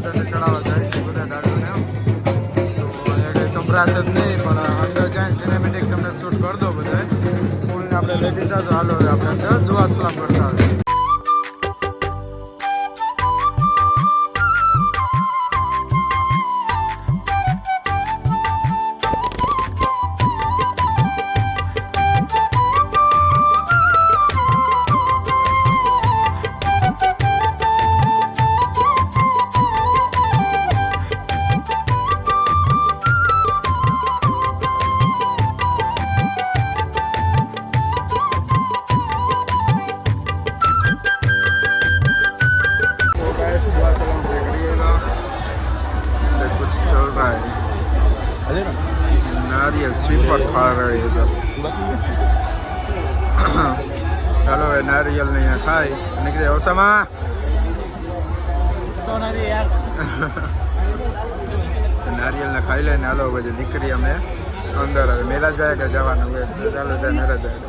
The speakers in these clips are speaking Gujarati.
દાદરને ચડાવવા જાય છે બધા દાદરને. તો અહીંયા કંઈ સંભળાશે જ નહીં, પણ અંદર જાય સિનેમેટિક તમને શૂટ કરી દો બધા. ફૂલને આપણે લઈ લીધા તો હાલો આપણે અંદર દુઆ સલામ કરતા આવે. नारियल श्रीफल खा रहे हैं सब. चलो भाई नारियल नहीं है खाई निकले ओसामा नारियल ने खाई लेने हालो પછી નીકળી અમે અંદર. હવે મેરાજભાઈ કે જવાનું હોય ચાલો ત્યાં મેરાજભાઈ.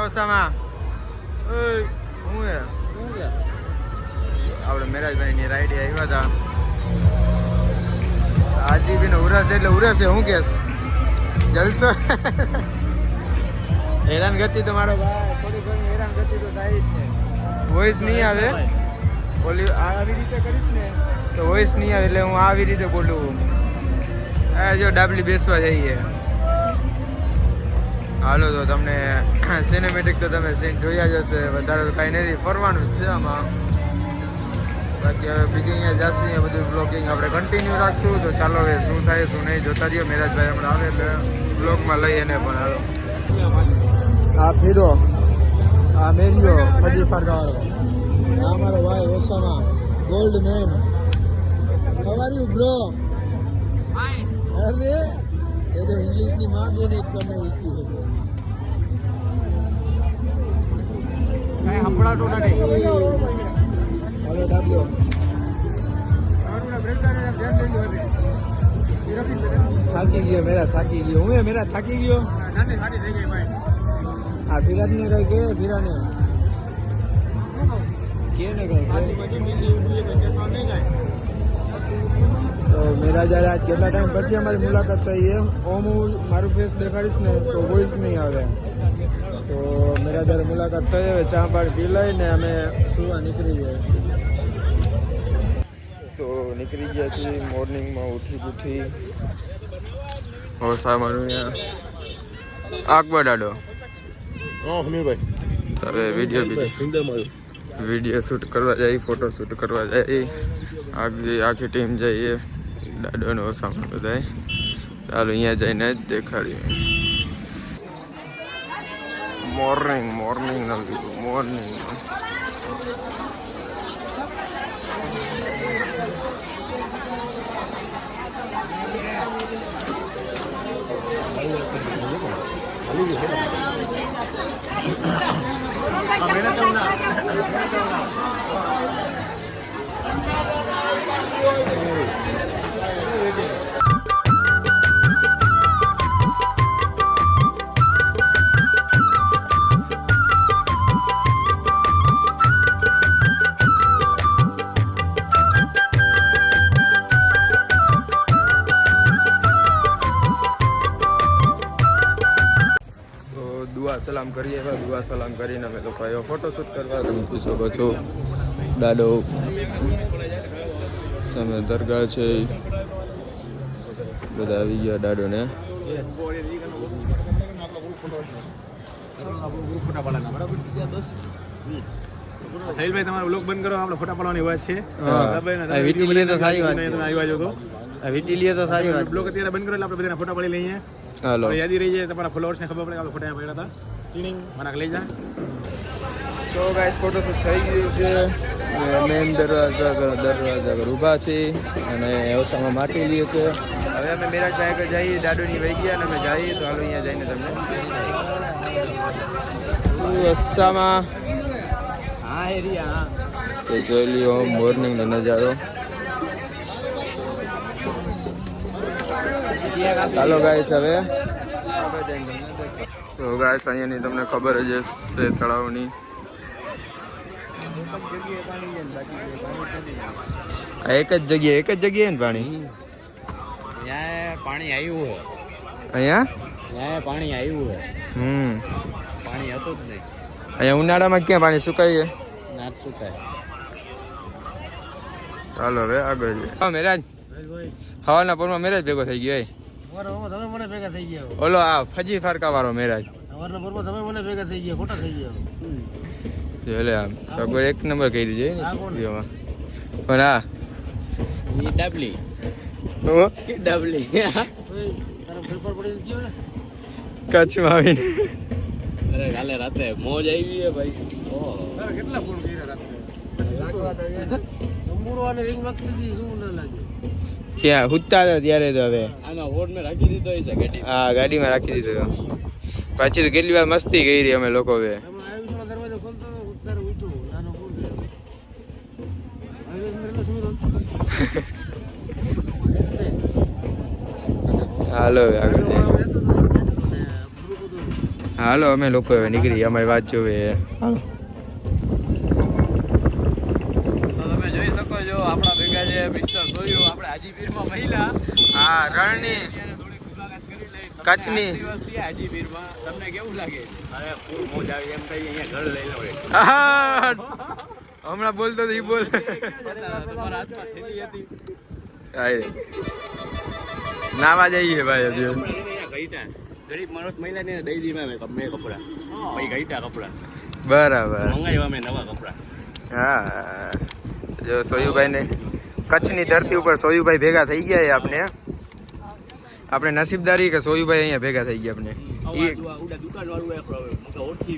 ઓસામા ઓય હું આપણે મેરાજભાઈની રાઈડે આવ્યા હતા. આજીબીનો ઉરસ એટલે ઉરસ છે. હું કેસ જલસો હેરાન ગતિ તો મારો ભાઈ થોડી ઘણી હેરાન ગતિ તો થાય જ ને. વોઇસ નહીં આવે ઓલી આવી રીતે કરીશ ને તો વોઇસ નહીં આવે એટલે હું આવી રીતે બોલું. આ જો ડાબલી બેસવા જઈએ. હાલો તો તમને સિનેમેટિક તો તમે સીન જોયા જ હશે. વધારે તો કાંઈ નથી, ફરવાનું જ છે આમાં. બાકી હવે બીજી અહીંયા જશું, અહીંયા બધું બ્લોગિંગ આપણે કન્ટિન્યુ રાખશું. તો ચાલો હવે શું થાય શું નહીં જોતા રહ્યો. મેરાજભાઈ હમણાં આવે એટલે બ્લોગમાં લઈ એને પણ હાલો. આ ફીરો આ મેરિયો ફજી ફરગાવાળો આ મારો ભાઈ Osama gold man. How are you bro? અરે એ તો ઇંગ્લિશની માં બી નહીં કોને ઈકી હમણાં તો નથી. હાલો ડાબ્યો થાકી ગયો મેરા થાકી ગયો. હું મેરા થાકી ગયો. હા વિરાટને કઈ કે વિરાને કે ને કઈ તો મેરા જ્યારે આજ કેટલા ટાઈમ પછી અમારી મુલાકાત થઈ એમ. ઓમ હું મારું ફેસ દેખાડીશ ને તો વોઇસ નહીં આવે. તો મેરા જ્યારે મુલાકાત થઈ હવે ચા પાણી પી લઈને અમે સુવા નીકળી ગયા. તો નીકળી ગયા છીએ મોર્નિંગમાં ઉઠી સામાનું અહીંયા આકબા ડાડો હવે વિડીયો શૂટ કરવા જાય, ફોટો શૂટ કરવા જાય. આખી ટીમ જઈએ ડાડોનો ઓસામાં બધા. ચાલો અહીંયા જઈને જ દેખાડીએ. મોર્નિંગ સલામ કરીએ. દુઆ સલામ કરીને અમે લોકો આવ્યો ફોટોશૂટ કરવા. તમે જોઈ શકો છો ડાડો સામે દરગાહ છે. બધા આવી ગયા ડાડો ને. સાહિલભાઈ તમારો વ્લોગ બંધ કરો, આપણે ફોટા પાડવાની વાત છે. વીટી લીએ તો સારી વાત. બ્લોગ અત્યારે બંધ કરો એટલે આપણે બધાના ફોટા પાડી લઈએ. હાલો યાદી રહી જાય, તમારા ફોલોઅર્સને ખબર પડે કે આપણે ફોટા પડ્યા હતા. ક્લિનિંગ મને લઈ જા. તો ગાઈસ ફોટોશૂટ થઈ ગયું છે. મેન દરવાજા પર ઊભા છે અને ઓસામાં માટી લઈએ છે. હવે અમે મેરાજભાઈ આગળ જઈએ. ડાડોની વહી ગયા અને અમે જઈએ. તો હાલો અહીંયા જઈને તમને ઓસામાં હા એરિયા કે જોઈ લ્યો મોર્નિંગનો નજારો. ચાલો ગાઈસ હવે તો ગાઈસ અહીંયાની તમને ખબર જ હશે તળાવની. એક જ જગ્યાએ ને પાણી ત્યાં પાણી આવ્યું હે અહીંયા ત્યાં પાણી આવ્યું હે પાણી હતું જ નહીં અહીંયા ઉનાળામાં ક્યાં પાણી સુકાય છે? નાચ સુકાય. ચાલો હવે આગળ જઈએ. હા મેરાજ હવાના પોરમાં મેરાજ ભેગો થઈ ગયો. તમે મને ભેગા થઈ ગયા ઓલો આ ફજી ફારકા વાળો મેરાજ સવારના પોરમાં તમે મને ભેગા થઈ ગયા ખોટા થઈ ગયા એટલે આમ સગવડ એક નંબર કરી દીધી ને સ્ટુડિયોમાં. પણ હા ઈ ડબલી ડબલી તારા પેપર પડી ગયો ને કચ્છમાં આવીને અરે કાલે રાતે મોજ આવી હે ભાઈ. તારે કેટલા ફોન કર્યા રાત્રે અંબુરવાને રિંગ વાગતી શું ન લાગે ક્યાં હુતા હતા ત્યારે તો હવે આના હોડ મેં રાખી દીધો હશે ગાડી. હા ગાડીમાં રાખી દીધું. પછી તો કેટલી વાર મસ્તી કરી અમે લોકો હવે. એમાં આયુષનો દરવાજો ખોલતો ઉતાર ઉઠું નાનો ફોન કર્યો આયુષ અંદર શું હાલો હવે આગળ જઈએ. હાલો અમે લોકો હવે નીકળી અમારી વાત જોવે. હાલો તો તમે જોઈ શકો છો આપણા ભેગા છે મિસ્ટર સોયુ આપણે હાજીપીરમાં મહિલા હા રણની થોડીક મુલાકાત કરી લઈ. કચ્છની. દિવસથી હાજીપીરમાં તમને કેવું લાગે? અરે ફૂલ મોજ આવી એમ થઈ અહીંયા ઘર લઈ લો. આહા! હમણાં બોલતો તો ઈ બોલ. તમારા હાથમાં થેલી હતી. નાવા જઈએ ભાઈ હજુ. ગઈટા ગરીબ માણસ મહિલા ને દઈ દી મેં કપડા પછી ગઈટા કપડા બરાબર. મંગાવ્યા મેં નવા કપડા. હા જો સોયુભાઈ ને કચ્છની ધરતી ઉપર સોયુભાઈ ભેગા થઈ ગયા. આપણે નસીબદારી કે સોયુભાઈ અહીંયા ભેગા થઈ ગયા. આપણે દુકાન વાળું ઓળખી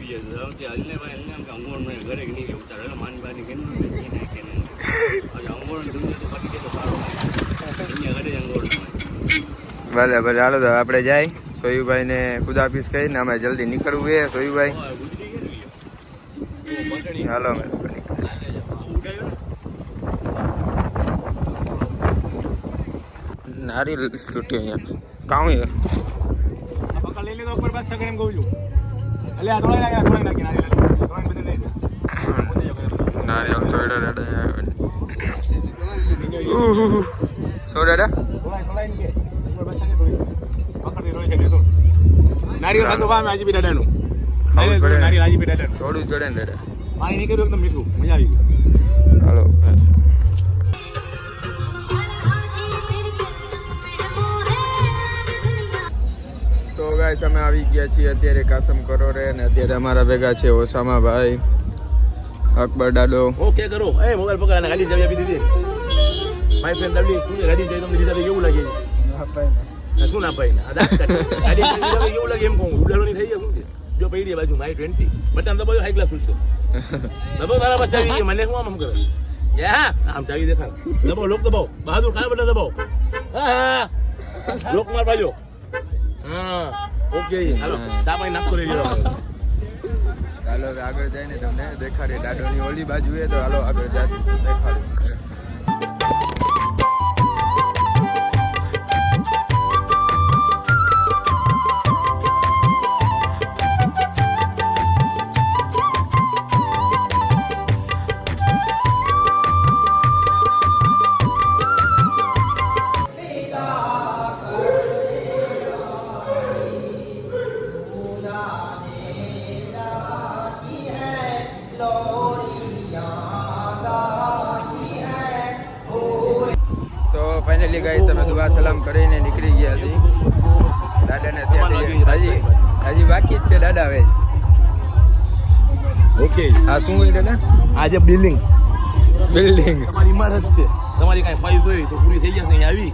ઘરે નહીં ઉતાર માનવાની અંગોળ ઘરે અંગોળ ભલે ભલે હાલો તો આપણે જાય. સોયુભાઈ ને ખુદાફીસ કહીને અમે જલ્દી નીકળવું છે. સોયુભાઈ હાલો અમે લોકો નારી તૂટી અહીંયા કામ છે. લઈ લેતો ઉપર પાછા કરીને કહું છું એટલે આ થોડા નાખી નારિયેલ તો એડા સો દાદા નારિયેળ ખાતો ભાઈ હાજી પી દાદાનું હાજી પી દાદાનું થોડું જોડે ને દાદા. પાણી નીકળ્યું એકદમ મીઠું મજા આવી ગઈ. હાલો તો ગાઈસ અમે આવી ગયા છીએ અત્યારે કાસમ કરોરે ને અત્યારે અમારા ભેગા છે ઓસામા ભાઈ, અકબર દાદો. ઓકે કરો એ મોબાઈલ પકડ અને ગાડી ચાવી આપી દીધી માય ફ્રેન્ડ દાદી તું ગાડી ચાવી તમને દીધા કેવું લાગે? શું ના પાઈ ના ગાડી ચાવી કેવું લાગે એમ કહું ઉડાડવાની થઈ જાય શું જો પડી બાજુ માય 20 બટન દબાવ્યો હાઈ ક્લાસ ખુલશે દબાવ તારા પાસે ચાવી મને શું આમ કરે યા આમ ચાવી દેખાડ દબાવ લોક દબાવ બહાદુર ખાય બટન દબાવ હા લોક માર બાજુ હા ઓકે હાલો ચા પાણી નાખતો રહી જાવ. ચાલો હવે આગળ જઈને તમને દેખાડીએ. દાદોની ઓલી બાજુ એ તો હાલો આગળ જાય દેખાડીએ. ફાઇનલી ગાઈસ અમે દુઆ સલામ કરીને નીકળી ગયા છીએ. દાદાને અત્યારે હજી બાકી જ છે દાદા. હવે ઓકે આ શું હોય દાદા? આજે બિલ્ડિંગ તમારી ઇમારત છે. તમારી કાંઈ ખ્વાહિશ હોય તો પૂરી થઈ જશે. અહીંયા આવી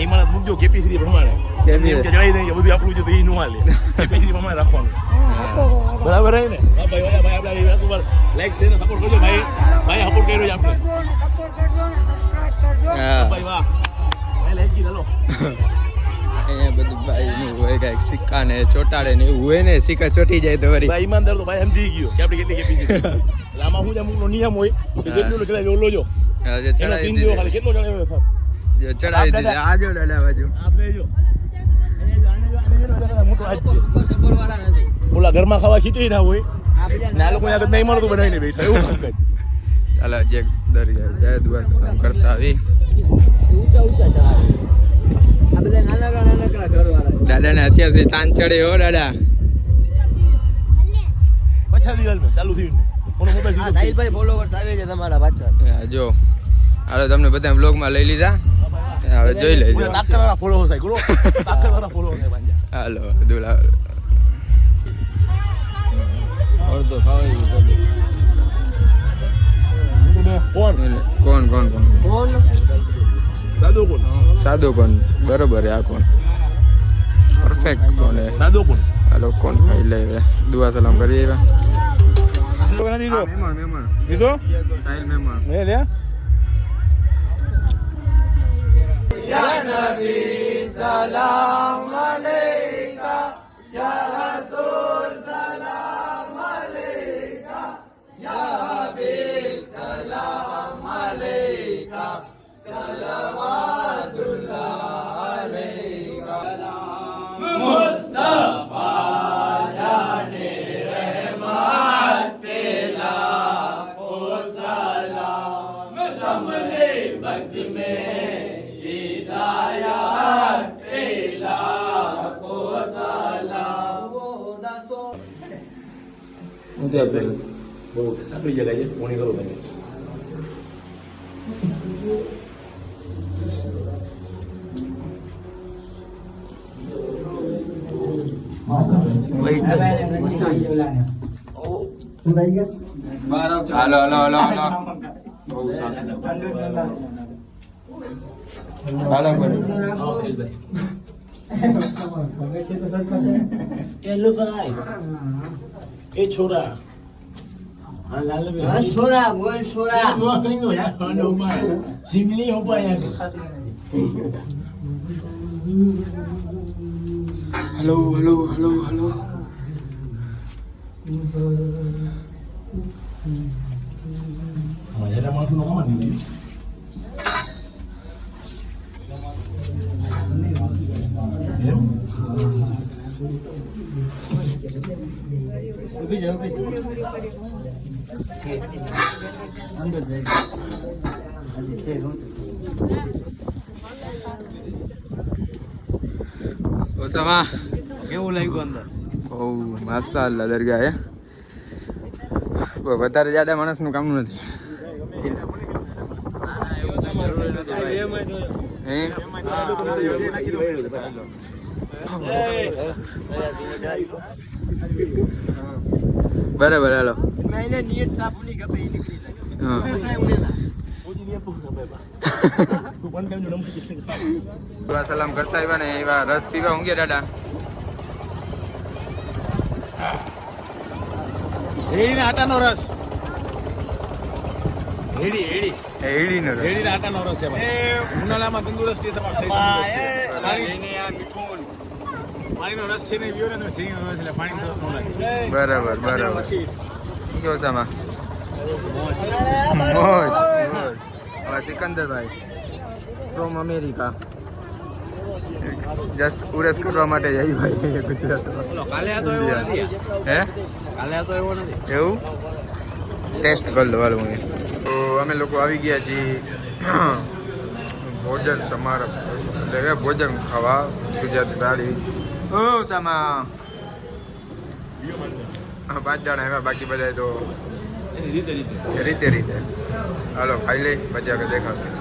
ઇમારત મૂકજો કેપીસી પ્રમાણે એમ કે જણાવી દઈએ બધું આપણું છે તો એ નું હાલે કેપીસી પ્રમાણે રાખવાનું. બરાબર હે ને ભાઈ ભાઈ આપણા લાઈક છે ને સપોર્ટ કરજો ભાઈ. ભાઈ સપોર્ટ કર્યો છે આપણે. હા ભાઈ વાહ ભાઈ લાઈક કી ચાલો અહીંયા બધું ભાઈ નું હોય કાંઈક સિક્કા ને ચોટાડે ને એવું હોય ને સિક્કા ચોટી જાય તો વળી ભાઈ ઈમાનદાર તો ભાઈ સમજી ગયો કે આપણે કેટલી કેપી છે એટલે આમાં શું છે અમુકનો નિયમ હોય કે જેટલું ચડાવી ઓલો જો હા, જે એનો ચડાવી સીન જો ખાલી દીધે કેટલો ચડાવ્યો સાહેબ જો ચડાવી દીધે આજો દાદા બાજુ આપણે જો મોટો આજ છે ઓલા ઘરમાં ખાવા ખીચડી ના હોય ને આ લોકો આગળ નહીં મળતું બનાવીને બેઠા એવું કામ કરે ચાલો જે દરિયા જય દુઆ સલામ કરતા આવી દાદા ને અત્યારથી તાન ચડે હો દાદા પછા દિવસ ચાલુ થયું કોનો મોબાઈલ સીધો સાહિલભાઈ ફોલોવર્સ આવે છે તમારા પાછળ જો હાલો તમને બધા બ્લોગમાં લઈ લીધા હવે જોઈ લેજો તાકરવાળા ફોલોવર થાય ગુરો તાકરવાળા ફોલોવર થાય પાંજા હાલો દુલા અડધો ખાવાય કોણ કોણ કોણ કોણ સાદો કોણ સાદો કોણ બરોબર આ કોણ પરફેક્ટ કોણ સાદો કોણ હાલો કોણ ખાઈ લે દુઆ સલામ કરી આવ્યા દીધો મહેમાન મહેમાન દીધો સાહિલ મહેમાન લે લે આપણી જગ્યા છે કોણી કરો તમે હાલો હાલો હાલો હાલો બહુ સારું હાલો એ છોરા છોરા બોલ છોરા સિમલી હો હલો હલો હલો હલો એના માણસનું કામ ઓસામા કેવું લાગ્યું અંદર બહુ માશાઅલ્લાહ દરગાહ હે વધારે જાડા માણસનું કામનું નથી હે બરાબર હાલો નિયત સાફુની ગપે નીકળી શકે હા બસાય ઉડેલા દુઆ સલામ કરતા આવ્યા ને એવા રસ પીવા ઊંઘ્યા દાદા હેડીના આટાનો રસ હેડીનો રસ રેડીના આટાનો રસ છે ભાઈ ઉનાળામાં તંદુરસ્તી તમારે પાણીનો રસ છે ને પીવો ને તમે શેરીનો રસ એટલે પાણીનો રસ ન લાગે બરાબર બરાબર કેવો સામા મોજ હવે સિકંદરભાઈ ફ્રોમ અમેરિકા જસ્ટ ઉરસ કરવા માટે જઈ ભાઈ ગુજરાતમાં કાલે આ તો એવો નથી હે કાલે આ તો એવો નથી એવું ટેસ્ટ કરી લો હાલ હું તો અમે લોકો આવી ગયા છીએ ભોજન સમારંભ એટલે કે ભોજન ખાવા ગુજરાતી થાળી ઓ સામા હા 5 જણા આવ્યા બાકી બધા તો રીતે હાલો ખાઈ લઈ પછી આગળ દેખાશે